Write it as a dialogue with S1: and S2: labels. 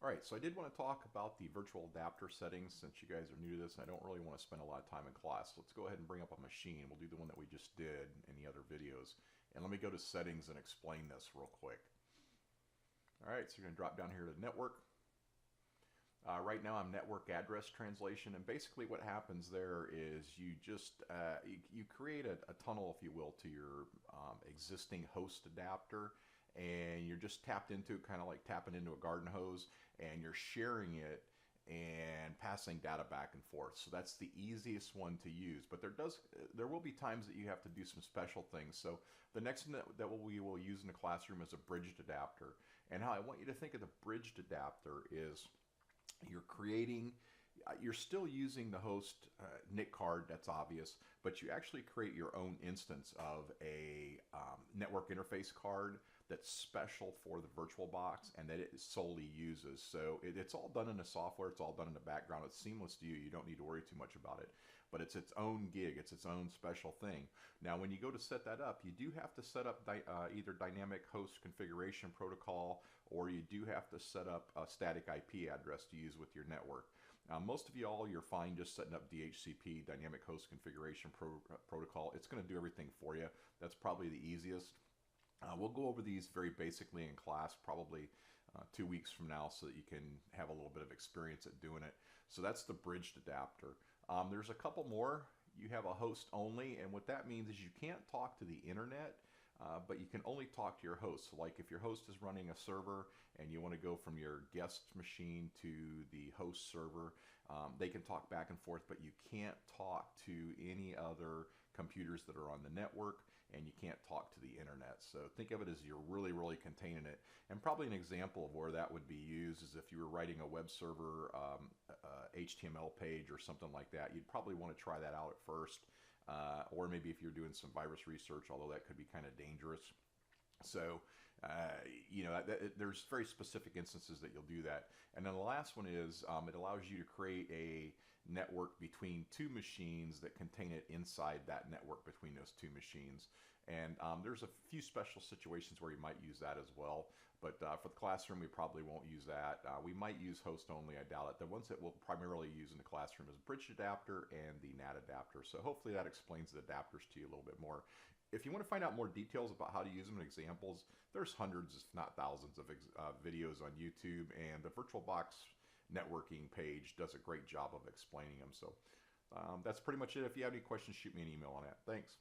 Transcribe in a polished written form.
S1: Alright, so I did want to talk about the virtual adapter settings since you guys are new to this and I don't really want to spend a lot of time in class. Let's go ahead and bring up a machine. We'll do the one that we just did in the other videos. And let me go to settings and explain this real quick. Alright, so you're going to drop down here to network. Right now I'm network address translation, and basically what happens there is you just you create a tunnel, if you will, to your existing host adapter, and you're just tapped into, kind of like tapping into a garden hose, and you're sharing it and passing data back and forth. So that's the easiest one to use, but there will be times that you have to do some special things. So the next one that we will use in the classroom is a bridged adapter, and how I want you to think of the bridged adapter is you're still using the host NIC card, that's obvious, but you actually create your own instance of a network interface card that's special for the Virtualbox and that it solely uses. So it's all done in the software, it's all done in the background, it's seamless to you, you don't need to worry too much about it. But it's its own gig, it's its own special thing. Now when you go to set that up, you do have to set up either dynamic host configuration protocol, or you do have to set up a static IP address to use with your network. Most of you're fine just setting up DHCP, Dynamic Host Configuration Protocol. It's going to do everything for you. That's probably the easiest. We'll go over these very basically in class, probably 2 weeks from now, so that you can have a little bit of experience at doing it. So that's the bridged adapter. There's a couple more. You have a host only, and what that means is you can't talk to the internet, but you can only talk to your host. So like if your host is running a server and you want to go from your guest machine to the host server, they can talk back and forth, but you can't talk to any other computers that are on the network, and you can't talk to the internet. So think of it as you're really containing it. And probably an example of where that would be used is if you were writing a web server HTML page or something like that. You'd probably want to try that out at first. Or maybe if you're doing some virus research, although that could be kind of dangerous. So, there's very specific instances that you'll do that. And then the last one is it allows you to create a network between two machines that contain it inside that network between those two machines. And there's a few special situations where you might use that as well. But for the classroom, we probably won't use that. We might use host only, I doubt it. The ones that we'll primarily use in the classroom is bridge adapter and the NAT adapter. So hopefully that explains the adapters to you a little bit more. If you want to find out more details about how to use them and examples, there's hundreds, if not thousands, of videos on YouTube, and the VirtualBox networking page does a great job of explaining them. So that's pretty much it. If you have any questions, shoot me an email on that. Thanks.